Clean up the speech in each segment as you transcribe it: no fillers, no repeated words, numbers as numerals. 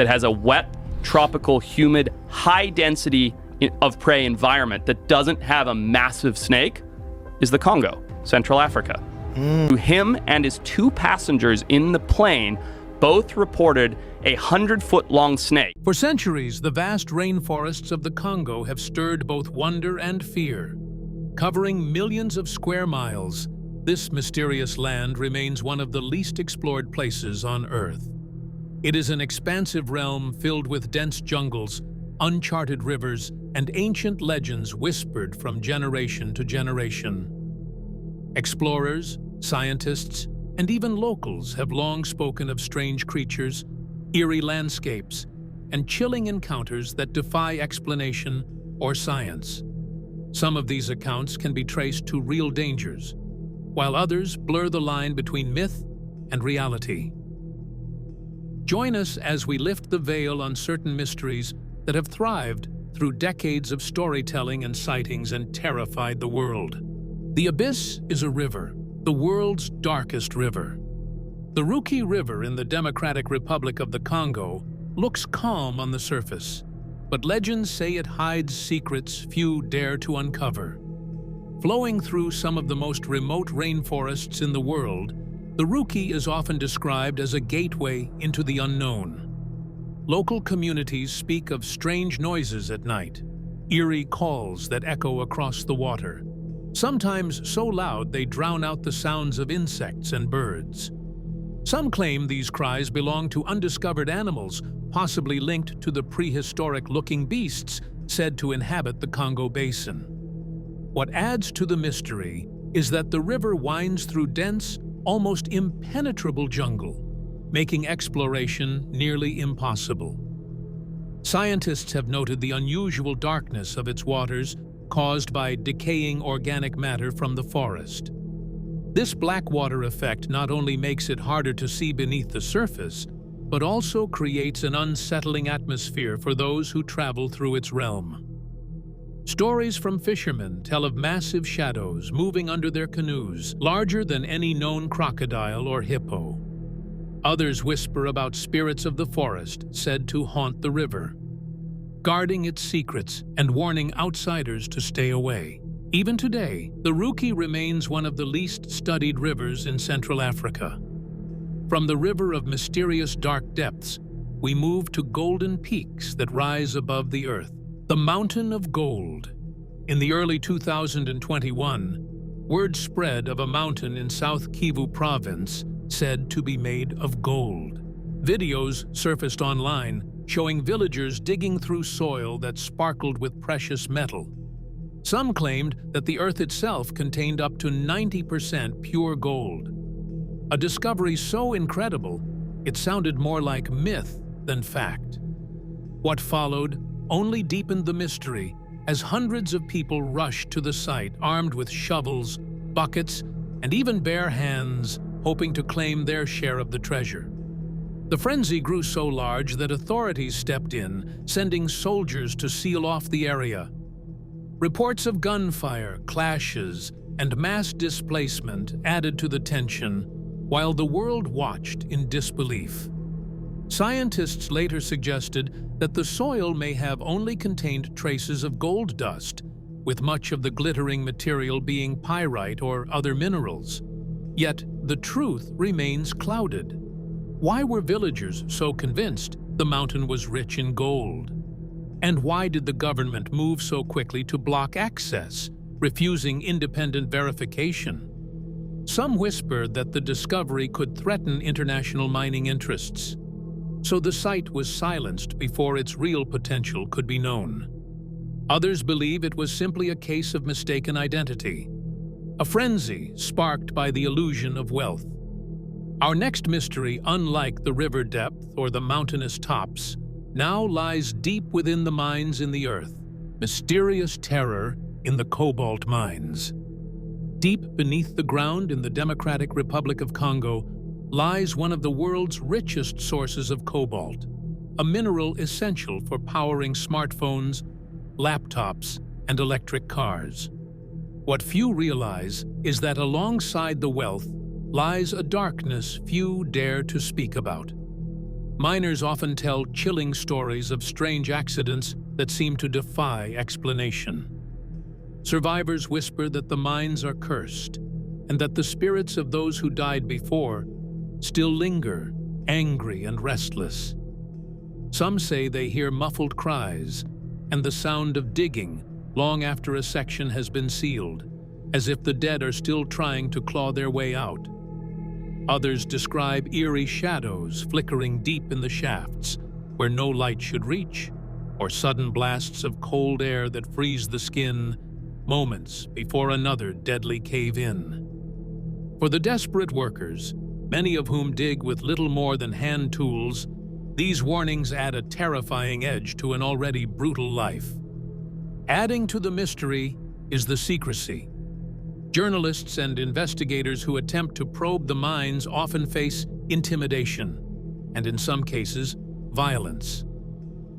that has a wet, tropical, humid, high density of prey environment that doesn't have a massive snake is the Congo, Central Africa. Him and his 2 passengers in the plane both reported a 100-foot-long snake. For centuries, the vast rainforests of the Congo have stirred both wonder and fear. Covering millions of square miles, this mysterious land remains one of the least explored places on Earth. It is an expansive realm filled with dense jungles, uncharted rivers, and ancient legends whispered from generation to generation. Explorers, scientists, and even locals have long spoken of strange creatures, eerie landscapes, and chilling encounters that defy explanation or science. Some of these accounts can be traced to real dangers, while others blur the line between myth and reality. Join us as we lift the veil on certain mysteries that have thrived through decades of storytelling and sightings and terrified the world. The Abyss is a river, the world's darkest river. The Ruki River in the Democratic Republic of the Congo looks calm on the surface, but legends say it hides secrets few dare to uncover. Flowing through some of the most remote rainforests in the world, the Ruki is often described as a gateway into the unknown. Local communities speak of strange noises at night, eerie calls that echo across the water, sometimes so loud they drown out the sounds of insects and birds. Some claim these cries belong to undiscovered animals, possibly linked to the prehistoric-looking beasts said to inhabit the Congo Basin. What adds to the mystery is that the river winds through dense, almost impenetrable jungle, making exploration nearly impossible. Scientists have noted the unusual darkness of its waters caused by decaying organic matter from the forest. This black water effect not only makes it harder to see beneath the surface, but also creates an unsettling atmosphere for those who travel through its realm. Stories from fishermen tell of massive shadows moving under their canoes, larger than any known crocodile or hippo. Others whisper about spirits of the forest said to haunt the river, guarding its secrets and warning outsiders to stay away. Even today, the Ruki remains one of the least studied rivers in Central Africa. From the river of mysterious dark depths, we move to golden peaks that rise above the earth. The Mountain of Gold. In the early 2021, word spread of a mountain in South Kivu province said to be made of gold. Videos surfaced online showing villagers digging through soil that sparkled with precious metal. Some claimed that the earth itself contained up to 90% pure gold. A discovery so incredible, it sounded more like myth than fact. What followed only deepened the mystery as hundreds of people rushed to the site armed with shovels, buckets, and even bare hands, hoping to claim their share of the treasure. The frenzy grew so large that authorities stepped in, sending soldiers to seal off the area. Reports of gunfire, clashes, and mass displacement added to the tension, while the world watched in disbelief. Scientists later suggested that the soil may have only contained traces of gold dust, with much of the glittering material being pyrite or other minerals. Yet the truth remains clouded. Why were villagers so convinced the mountain was rich in gold? And why did the government move so quickly to block access, refusing independent verification? Some whispered that the discovery could threaten international mining interests, so the site was silenced before its real potential could be known. Others believe it was simply a case of mistaken identity, a frenzy sparked by the illusion of wealth. Our next mystery, unlike the river depth or the mountainous tops, now lies deep within the mines in the earth. Mysterious terror in the cobalt mines. Deep beneath the ground in the Democratic Republic of Congo lies one of the world's richest sources of cobalt, a mineral essential for powering smartphones, laptops, and electric cars. What few realize is that alongside the wealth lies a darkness few dare to speak about. Miners often tell chilling stories of strange accidents that seem to defy explanation. Survivors whisper that the mines are cursed, and that the spirits of those who died before still linger, angry and restless. Some say they hear muffled cries and the sound of digging long after a section has been sealed, as if the dead are still trying to claw their way out. Others describe eerie shadows flickering deep in the shafts where no light should reach, or sudden blasts of cold air that freeze the skin moments before another deadly cave-in. For the desperate workers, many of whom dig with little more than hand tools, these warnings add a terrifying edge to an already brutal life. Adding to the mystery is the secrecy. Journalists and investigators who attempt to probe the mines often face intimidation, and in some cases, violence.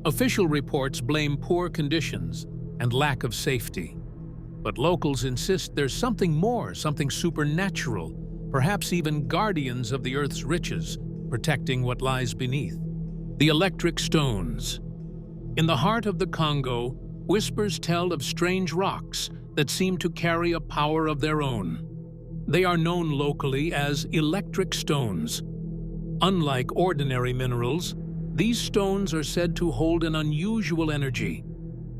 Official reports blame poor conditions and lack of safety. But locals insist there's something more, something supernatural, perhaps even guardians of the Earth's riches, protecting what lies beneath. The electric stones. In the heart of the Congo, whispers tell of strange rocks that seem to carry a power of their own. They are known locally as electric stones. Unlike ordinary minerals, these stones are said to hold an unusual energy,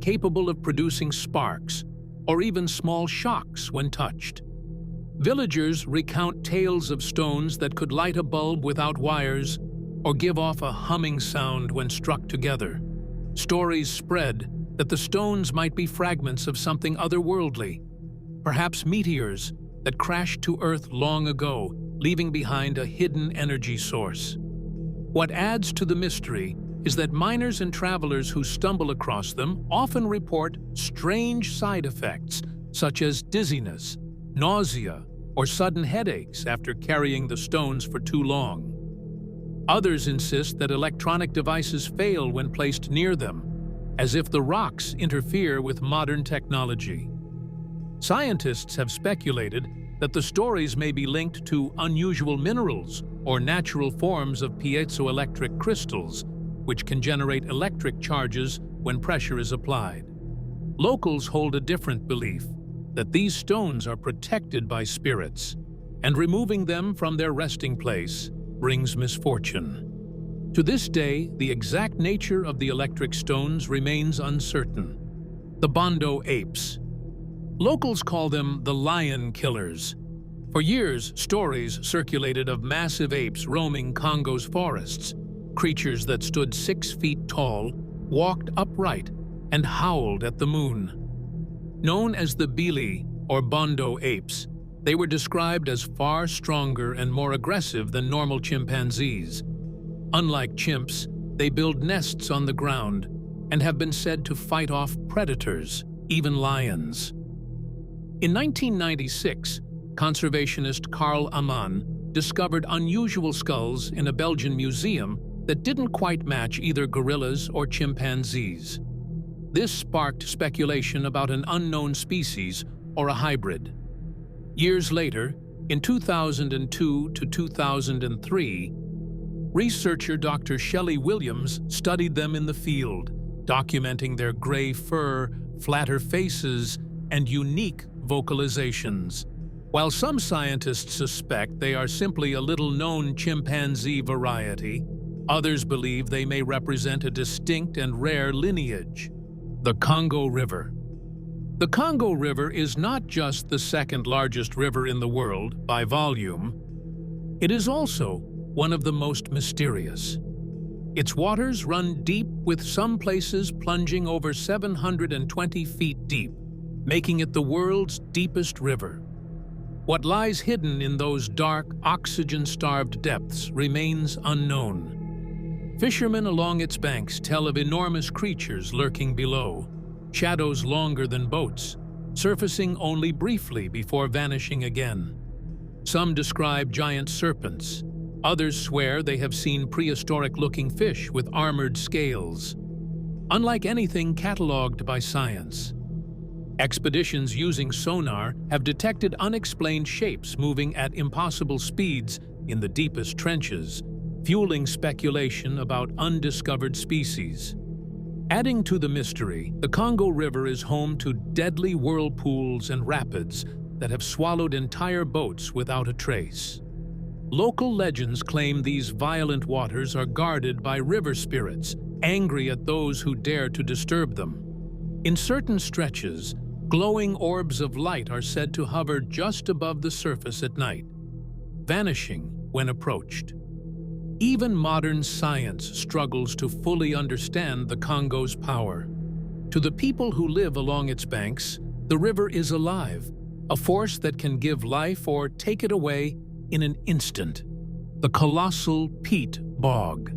capable of producing sparks or even small shocks when touched. Villagers recount tales of stones that could light a bulb without wires or give off a humming sound when struck together. Stories spread that the stones might be fragments of something otherworldly, perhaps meteors that crashed to Earth long ago, leaving behind a hidden energy source. What adds to the mystery is that miners and travelers who stumble across them often report strange side effects, such as dizziness, nausea, or sudden headaches after carrying the stones for too long. Others insist that electronic devices fail when placed near them, as if the rocks interfere with modern technology. Scientists have speculated that the stories may be linked to unusual minerals or natural forms of piezoelectric crystals, which can generate electric charges when pressure is applied. Locals hold a different belief, that these stones are protected by spirits, and removing them from their resting place brings misfortune. To this day, the exact nature of the electric stones remains uncertain. The Bondo apes. Locals call them the lion killers. For years, stories circulated of massive apes roaming Congo's forests, creatures that stood 6 feet tall, walked upright, and howled at the moon. Known as the Bili, or Bondo apes, they were described as far stronger and more aggressive than normal chimpanzees. Unlike chimps, they build nests on the ground and have been said to fight off predators, even lions. In 1996, conservationist Carl Amann discovered unusual skulls in a Belgian museum that didn't quite match either gorillas or chimpanzees. This sparked speculation about an unknown species or a hybrid. Years later, in 2002 to 2003, researcher Dr. Shelley Williams studied them in the field, documenting their gray fur, flatter faces, and unique vocalizations. While some scientists suspect they are simply a little-known chimpanzee variety, others believe they may represent a distinct and rare lineage. The Congo River. The Congo River is not just the second largest river in the world by volume. It is also one of the most mysterious. Its waters run deep, with some places plunging over 720 feet deep, making it the world's deepest river. What lies hidden in those dark, oxygen-starved depths remains unknown. Fishermen along its banks tell of enormous creatures lurking below, shadows longer than boats, surfacing only briefly before vanishing again. Some describe giant serpents. Others swear they have seen prehistoric-looking fish with armored scales. Unlike anything catalogued by science, expeditions using sonar have detected unexplained shapes moving at impossible speeds in the deepest trenches, fueling speculation about undiscovered species. Adding to the mystery, the Congo River is home to deadly whirlpools and rapids that have swallowed entire boats without a trace. Local legends claim these violent waters are guarded by river spirits, angry at those who dare to disturb them. In certain stretches, glowing orbs of light are said to hover just above the surface at night, vanishing when approached. Even modern science struggles to fully understand the Congo's power. To the people who live along its banks, the river is alive, a force that can give life or take it away in an instant. The colossal peat bog.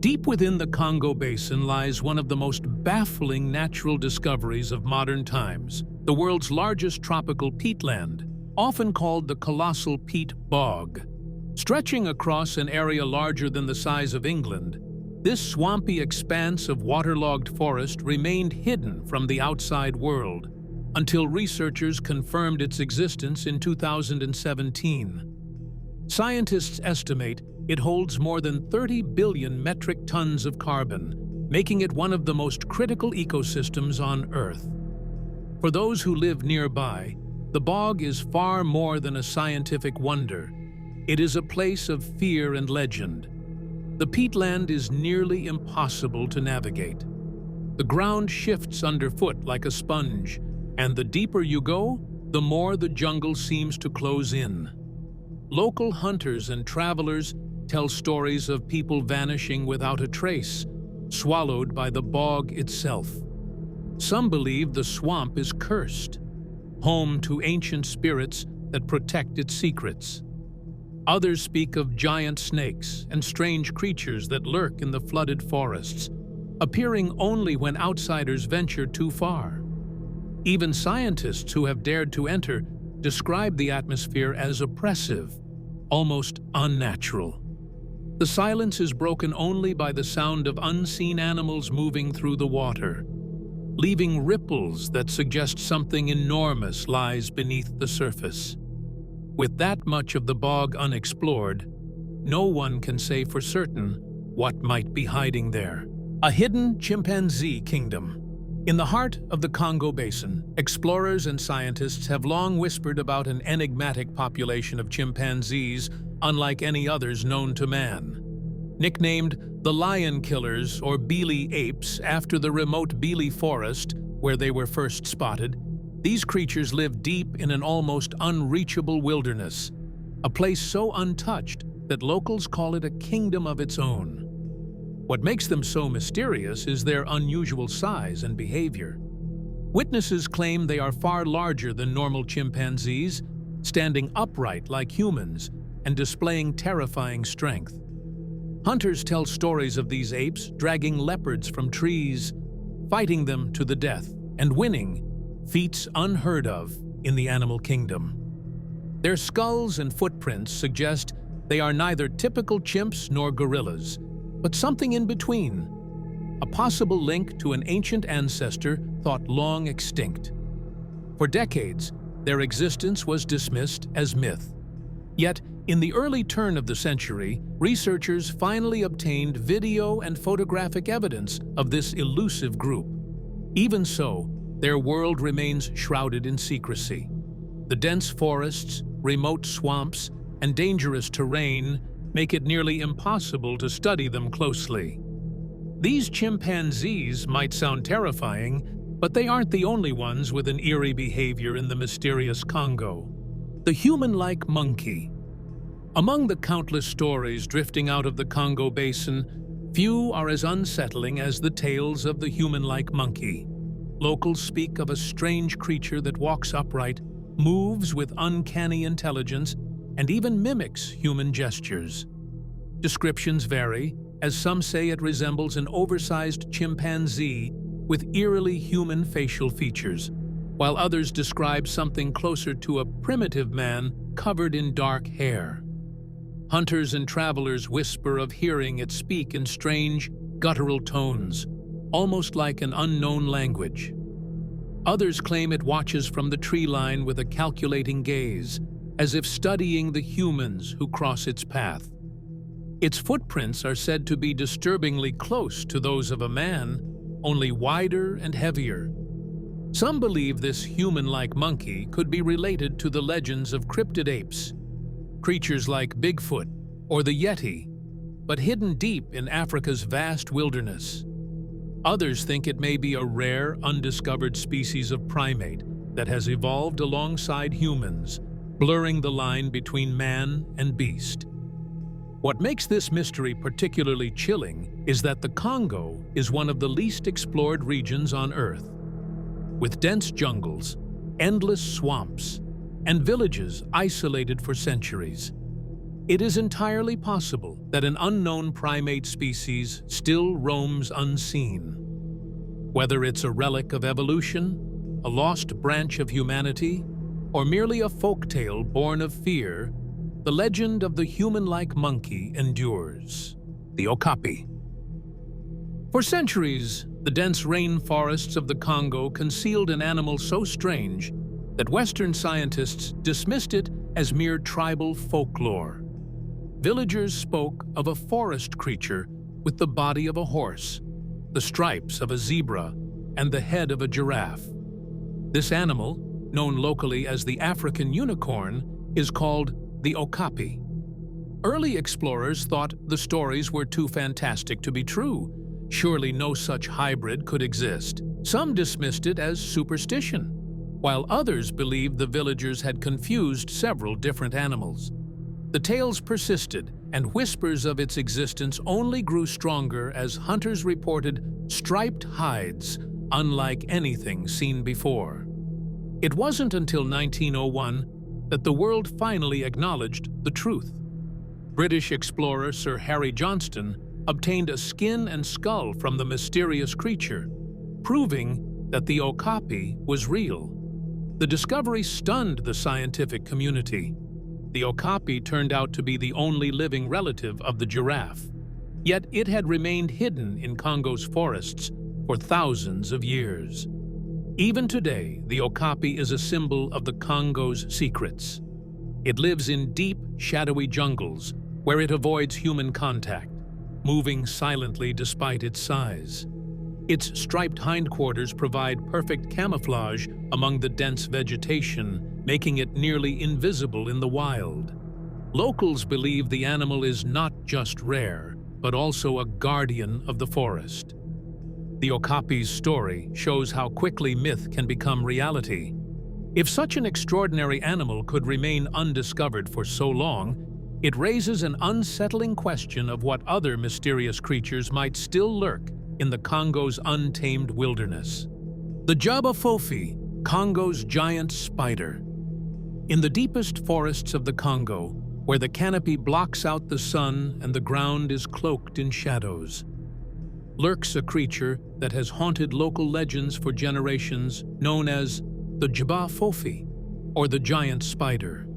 Deep within the Congo Basin lies one of the most baffling natural discoveries of modern times, the world's largest tropical peatland, often called the colossal peat bog. Stretching across an area larger than the size of England, this swampy expanse of waterlogged forest remained hidden from the outside world until researchers confirmed its existence in 2017. Scientists estimate it holds more than 30 billion metric tons of carbon, making it one of the most critical ecosystems on Earth. For those who live nearby, the bog is far more than a scientific wonder. It is a place of fear and legend. The peatland is nearly impossible to navigate. The ground shifts underfoot like a sponge, and the deeper you go, the more the jungle seems to close in. Local hunters and travelers tell stories of people vanishing without a trace, swallowed by the bog itself. Some believe the swamp is cursed, home to ancient spirits that protect its secrets. Others speak of giant snakes and strange creatures that lurk in the flooded forests, appearing only when outsiders venture too far. Even scientists who have dared to enter describe the atmosphere as oppressive, almost unnatural. The silence is broken only by the sound of unseen animals moving through the water, leaving ripples that suggest something enormous lies beneath the surface. With that much of the bog unexplored, no one can say for certain what might be hiding there. A hidden chimpanzee kingdom. In the heart of the Congo Basin, explorers and scientists have long whispered about an enigmatic population of chimpanzees unlike any others known to man. Nicknamed the lion killers or Beely apes after the remote Beely forest where they were first spotted, these creatures live deep in an almost unreachable wilderness, a place so untouched that locals call it a kingdom of its own. What makes them so mysterious is their unusual size and behavior. Witnesses claim they are far larger than normal chimpanzees, standing upright like humans and displaying terrifying strength. Hunters tell stories of these apes dragging leopards from trees, fighting them to the death, and winning, feats unheard of in the animal kingdom. Their skulls and footprints suggest they are neither typical chimps nor gorillas, but something in between, a possible link to an ancient ancestor thought long extinct. For decades, their existence was dismissed as myth. Yet, in the early turn of the century, researchers finally obtained video and photographic evidence of this elusive group. Even so, their world remains shrouded in secrecy. The dense forests, remote swamps, and dangerous terrain make it nearly impossible to study them closely. These chimpanzees might sound terrifying, but they aren't the only ones with an eerie behavior in the mysterious Congo. The human-like monkey. Among the countless stories drifting out of the Congo Basin, few are as unsettling as the tales of the human-like monkey. Locals speak of a strange creature that walks upright, moves with uncanny intelligence, and even mimics human gestures. Descriptions vary, as some say it resembles an oversized chimpanzee with eerily human facial features, while others describe something closer to a primitive man covered in dark hair. Hunters and travelers whisper of hearing it speak in strange, guttural tones, almost like an unknown language. Others claim it watches from the tree line with a calculating gaze, as if studying the humans who cross its path. Its footprints are said to be disturbingly close to those of a man, only wider and heavier. Some believe this human-like monkey could be related to the legends of cryptid apes, creatures like Bigfoot or the Yeti, but hidden deep in Africa's vast wilderness. Others think it may be a rare, undiscovered species of primate that has evolved alongside humans, blurring the line between man and beast. What makes this mystery particularly chilling is that the Congo is one of the least explored regions on Earth. With dense jungles, endless swamps, and villages isolated for centuries, it is entirely possible that an unknown primate species still roams unseen. Whether it's a relic of evolution, a lost branch of humanity, or merely a folktale born of fear, the legend of the human-like monkey endures, the okapi. For centuries, the dense rainforests of the Congo concealed an animal so strange that Western scientists dismissed it as mere tribal folklore. Villagers spoke of a forest creature with the body of a horse, the stripes of a zebra, and the head of a giraffe. This animal, known locally as the African unicorn, is called the okapi. Early explorers thought the stories were too fantastic to be true. Surely no such hybrid could exist. Some dismissed it as superstition, while others believed the villagers had confused several different animals. The tales persisted, and whispers of its existence only grew stronger as hunters reported striped hides unlike anything seen before. It wasn't until 1901 that the world finally acknowledged the truth. British explorer Sir Harry Johnston obtained a skin and skull from the mysterious creature, proving that the okapi was real. The discovery stunned the scientific community. The okapi turned out to be the only living relative of the giraffe, yet it had remained hidden in Congo's forests for thousands of years. Even today, the okapi is a symbol of the Congo's secrets. It lives in deep, shadowy jungles where it avoids human contact, moving silently despite its size. Its striped hindquarters provide perfect camouflage among the dense vegetation, making it nearly invisible in the wild. Locals believe the animal is not just rare, but also a guardian of the forest. The okapi's story shows how quickly myth can become reality. If such an extraordinary animal could remain undiscovered for so long, it raises an unsettling question of what other mysterious creatures might still lurk in the Congo's untamed wilderness. The Jabafofi, Congo's giant spider. In the deepest forests of the Congo, where the canopy blocks out the sun and the ground is cloaked in shadows, lurks a creature that has haunted local legends for generations, known as the Jabafofi, or the giant spider.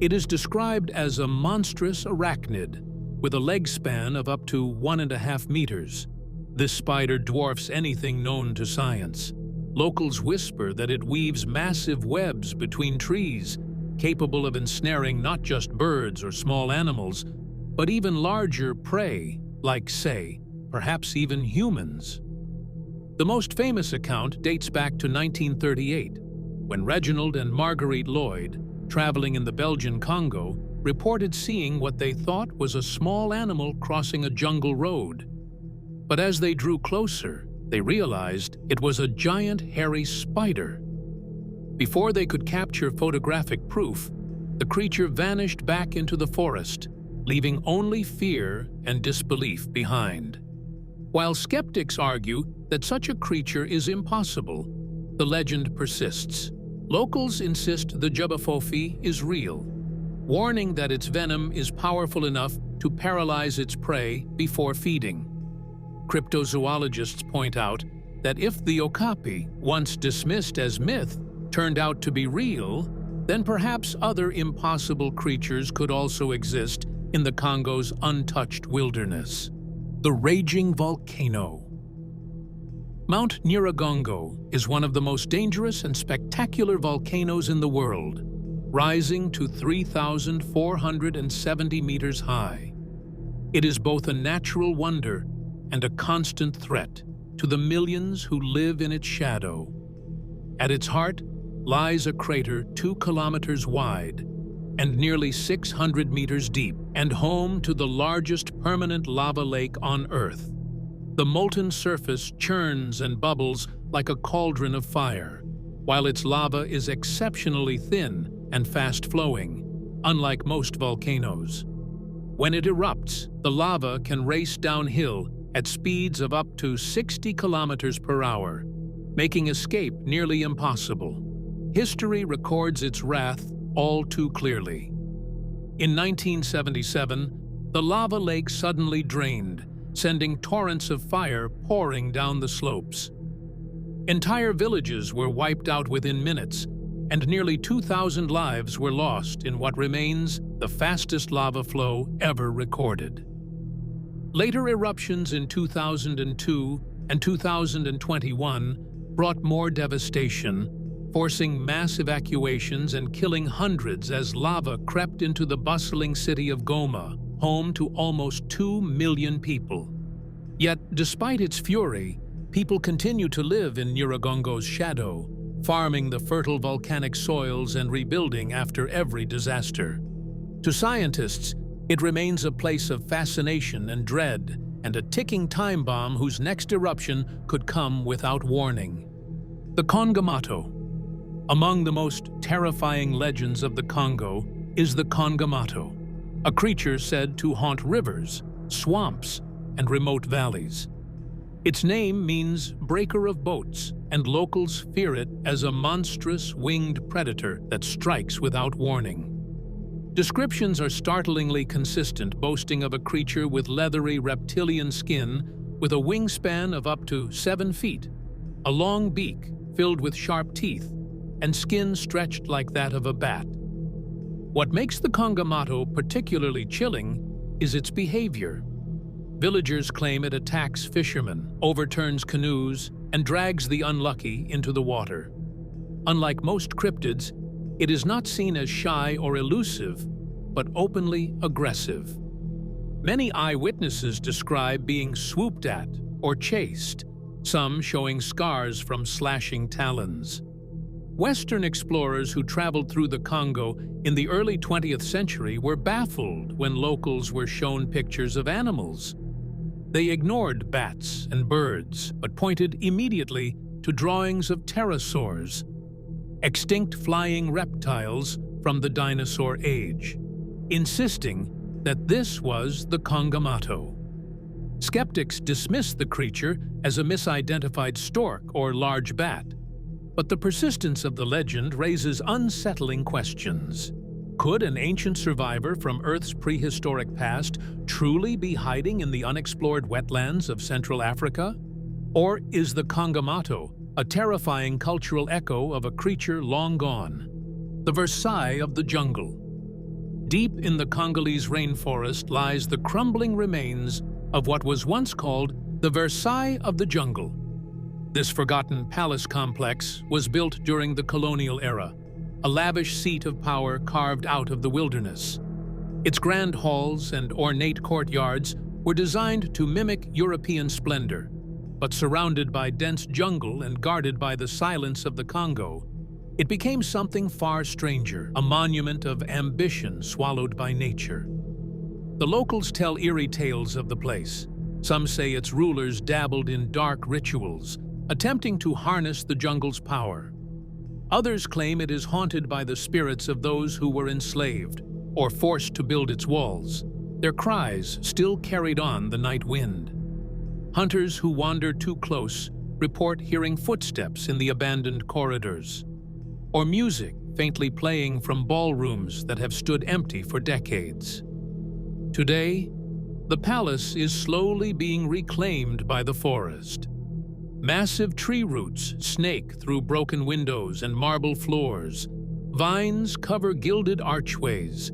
It is described as a monstrous arachnid with a leg span of up to 1.5 meters. This spider dwarfs anything known to science. Locals whisper that it weaves massive webs between trees, capable of ensnaring not just birds or small animals, but even larger prey, like, say, perhaps even humans. The most famous account dates back to 1938, when Reginald and Marguerite Lloyd, traveling in the Belgian Congo, reported seeing what they thought was a small animal crossing a jungle road. But as they drew closer, they realized it was a giant hairy spider. Before they could capture photographic proof, the creature vanished back into the forest, leaving only fear and disbelief behind. While skeptics argue that such a creature is impossible, the legend persists. Locals insist the Jabafofi is real, warning that its venom is powerful enough to paralyze its prey before feeding. Cryptozoologists point out that if the okapi, once dismissed as myth, turned out to be real, then perhaps other impossible creatures could also exist in the Congo's untouched wilderness. The raging volcano. Mount Nyiragongo is one of the most dangerous and spectacular volcanoes in the world, rising to 3,470 meters high. It is both a natural wonder and a constant threat to the millions who live in its shadow. At its heart lies a crater 2 kilometers wide and nearly 600 meters deep, and home to the largest permanent lava lake on Earth. The molten surface churns and bubbles like a cauldron of fire, while its lava is exceptionally thin and fast-flowing, unlike most volcanoes. When it erupts, the lava can race downhill at speeds of up to 60 kilometers per hour, making escape nearly impossible. History records its wrath all too clearly. In 1977, the lava lake suddenly drained, sending torrents of fire pouring down the slopes. Entire villages were wiped out within minutes, and nearly 2,000 lives were lost in what remains the fastest lava flow ever recorded. Later eruptions in 2002 and 2021 brought more devastation, forcing mass evacuations and killing hundreds as lava crept into the bustling city of Goma, home to almost 2 million people. Yet, despite its fury, people continue to live in Nyiragongo's shadow, farming the fertile volcanic soils and rebuilding after every disaster. To scientists, it remains a place of fascination and dread, and a ticking time bomb whose next eruption could come without warning. The Congo. Among the most terrifying legends of the Congo is the Congo, a creature said to haunt rivers, swamps, and remote valleys. Its name means breaker of boats, and locals fear it as a monstrous winged predator that strikes without warning. Descriptions are startlingly consistent, boasting of a creature with leathery reptilian skin with a wingspan of up to 7 feet, a long beak filled with sharp teeth, and skin stretched like that of a bat. What makes the Congo particularly chilling is its behavior. Villagers claim it attacks fishermen, overturns canoes, and drags the unlucky into the water. Unlike most cryptids, it is not seen as shy or elusive, but openly aggressive. Many eyewitnesses describe being swooped at or chased, some showing scars from slashing talons. Western explorers who traveled through the Congo in the early 20th century were baffled when locals were shown pictures of animals. They ignored bats and birds, but pointed immediately to drawings of pterosaurs, extinct flying reptiles from the dinosaur age, insisting that this was the Congo. Skeptics dismissed the creature as a misidentified stork or large bat, but the persistence of the legend raises unsettling questions. Could an ancient survivor from Earth's prehistoric past truly be hiding in the unexplored wetlands of Central Africa? Or is the Congo a terrifying cultural echo of a creature long gone? The Versailles of the jungle. Deep in the Congolese rainforest lies the crumbling remains of what was once called the Versailles of the jungle. This forgotten palace complex was built during the colonial era, a lavish seat of power carved out of the wilderness. Its grand halls and ornate courtyards were designed to mimic European splendor, but surrounded by dense jungle and guarded by the silence of the Congo, it became something far stranger, a monument of ambition swallowed by nature. The locals tell eerie tales of the place. Some say its rulers dabbled in dark rituals, attempting to harness the jungle's power. Others claim it is haunted by the spirits of those who were enslaved or forced to build its walls. Their cries still carried on the night wind. Hunters who wander too close report hearing footsteps in the abandoned corridors, or music faintly playing from ballrooms that have stood empty for decades. Today, the palace is slowly being reclaimed by the forest. Massive tree roots snake through broken windows and marble floors, vines cover gilded archways,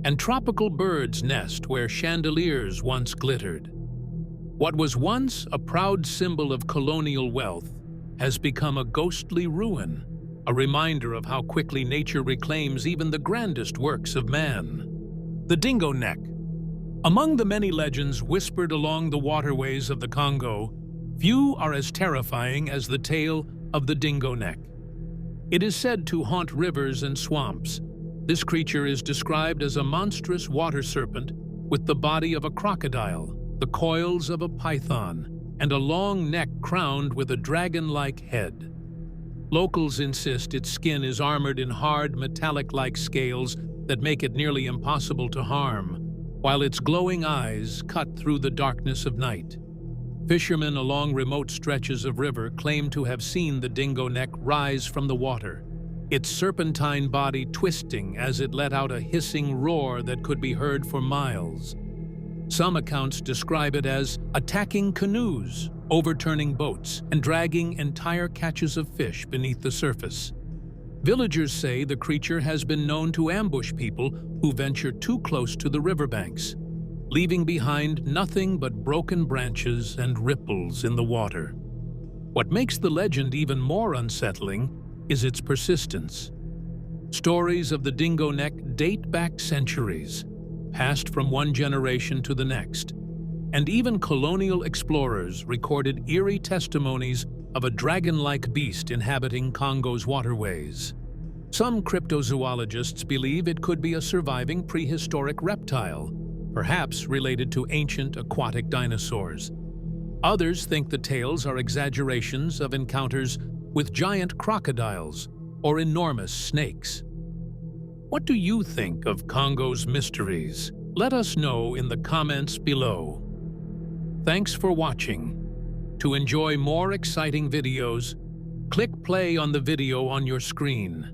and tropical birds nest where chandeliers once glittered. What was once a proud symbol of colonial wealth has become a ghostly ruin, a reminder of how quickly nature reclaims even the grandest works of man. The Dingo Neck. Among the many legends whispered along the waterways of the Congo, few are as terrifying as the tale of the dingo neck. It is said to haunt rivers and swamps. This creature is described as a monstrous water serpent with the body of a crocodile, the coils of a python, and a long neck crowned with a dragon-like head. Locals insist its skin is armored in hard, metallic-like scales that make it nearly impossible to harm, while its glowing eyes cut through the darkness of night. Fishermen along remote stretches of river claim to have seen the dingo neck rise from the water, its serpentine body twisting as it let out a hissing roar that could be heard for miles. Some accounts describe it as attacking canoes, overturning boats, and dragging entire catches of fish beneath the surface. Villagers say the creature has been known to ambush people who venture too close to the riverbanks, leaving behind nothing but broken branches and ripples in the water. What makes the legend even more unsettling is its persistence. Stories of the dingo neck date back centuries, passed from one generation to the next, and even colonial explorers recorded eerie testimonies of a dragon-like beast inhabiting Congo's waterways. Some cryptozoologists believe it could be a surviving prehistoric reptile, perhaps related to ancient aquatic dinosaurs. Others think the tales are exaggerations of encounters with giant crocodiles or enormous snakes. What do you think of Congo's mysteries? Let us know in the comments below. Thanks for watching. To enjoy more exciting videos, click play on the video on your screen.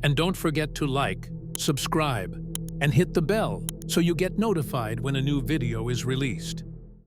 And don't forget to like, subscribe, and hit the bell so you get notified when a new video is released.